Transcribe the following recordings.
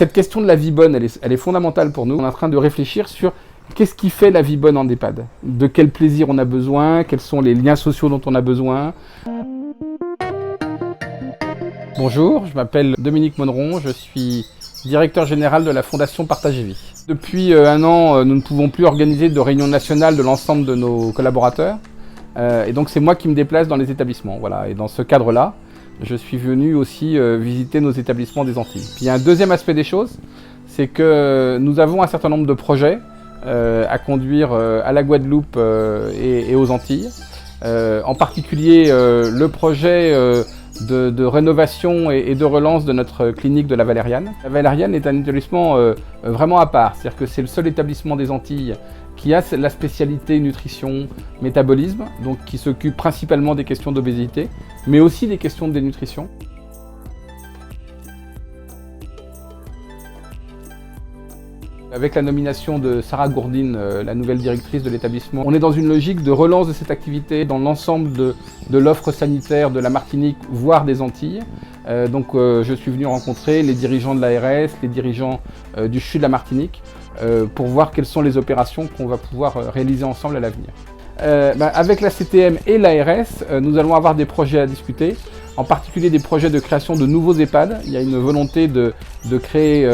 Cette question de la vie bonne, elle est fondamentale pour nous. On est en train de réfléchir sur qu'est-ce qui fait la vie bonne en EHPAD. De quel plaisir on a besoin, quels sont les liens sociaux dont on a besoin. Bonjour, je m'appelle Dominique Monneron, je suis directeur général de la Fondation Partager Vie. Depuis un an, nous ne pouvons plus organiser de réunions nationales de l'ensemble de nos collaborateurs. Et donc c'est moi qui me déplace dans les établissements. Voilà. Et dans ce cadre-là, je suis venu aussi visiter nos établissements des Antilles. Puis il y a un deuxième aspect des choses, c'est que nous avons un certain nombre de projets à conduire à la Guadeloupe et aux Antilles. En particulier le projet de rénovation et de relance de notre clinique de la Valériane. La Valériane est un établissement vraiment à part, c'est-à-dire que c'est le seul établissement des Antilles qui a la spécialité nutrition, métabolisme, donc qui s'occupe principalement des questions d'obésité, mais aussi des questions de dénutrition. Avec la nomination de Sarah Gourdine, la nouvelle directrice de l'établissement, on est dans une logique de relance de cette activité dans l'ensemble de l'offre sanitaire de la Martinique, voire des Antilles. Je suis venu rencontrer les dirigeants de l'ARS, les dirigeants du CHU de la Martinique, pour voir quelles sont les opérations qu'on va pouvoir réaliser ensemble à l'avenir. Avec la CTM et l'ARS, nous allons avoir des projets à discuter, en particulier des projets de création de nouveaux EHPAD. Il y a une volonté de créer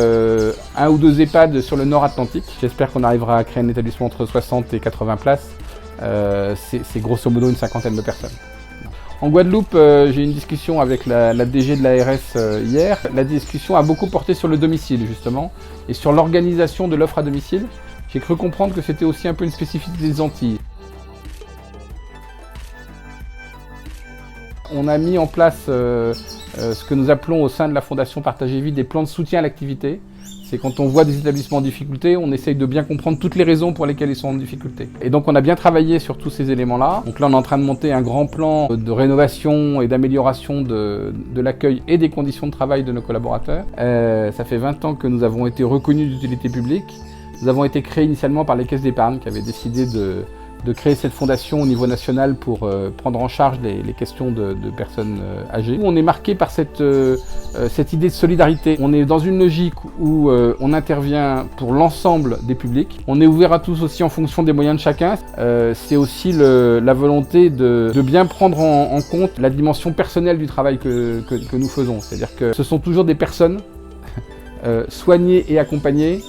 1 ou 2 EHPAD sur le nord Atlantique. J'espère qu'on arrivera à créer un établissement entre 60 et 80 places. C'est grosso modo une cinquantaine de personnes. En Guadeloupe, j'ai eu une discussion avec la DG de l'ARS hier. La discussion a beaucoup porté sur le domicile justement et sur l'organisation de l'offre à domicile. J'ai cru comprendre que c'était aussi un peu une spécificité des Antilles. On a mis en place ce que nous appelons au sein de la Fondation Partager Vie des plans de soutien à l'activité. C'est quand on voit des établissements en difficulté, on essaye de bien comprendre toutes les raisons pour lesquelles ils sont en difficulté. Et donc on a bien travaillé sur tous ces éléments-là. Donc là on est en train de monter un grand plan de rénovation et d'amélioration de l'accueil et des conditions de travail de nos collaborateurs. Ça fait 20 ans que nous avons été reconnus d'utilité publique. Nous avons été créés initialement par les caisses d'épargne qui avaient décidé de créer cette fondation au niveau national pour prendre en charge les questions de personnes âgées. On est marqué par cette idée de solidarité. On est dans une logique où on intervient pour l'ensemble des publics. On est ouvert à tous aussi en fonction des moyens de chacun. C'est aussi la volonté de bien prendre en compte la dimension personnelle du travail que nous faisons. C'est-à-dire que ce sont toujours des personnes soignées et accompagnées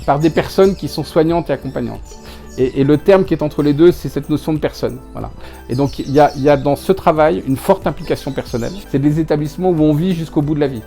par des personnes qui sont soignantes et accompagnantes. Et le terme qui est entre les deux, c'est cette notion de personne. Voilà. Et donc il y a dans ce travail une forte implication personnelle. C'est des établissements où on vit jusqu'au bout de la vie.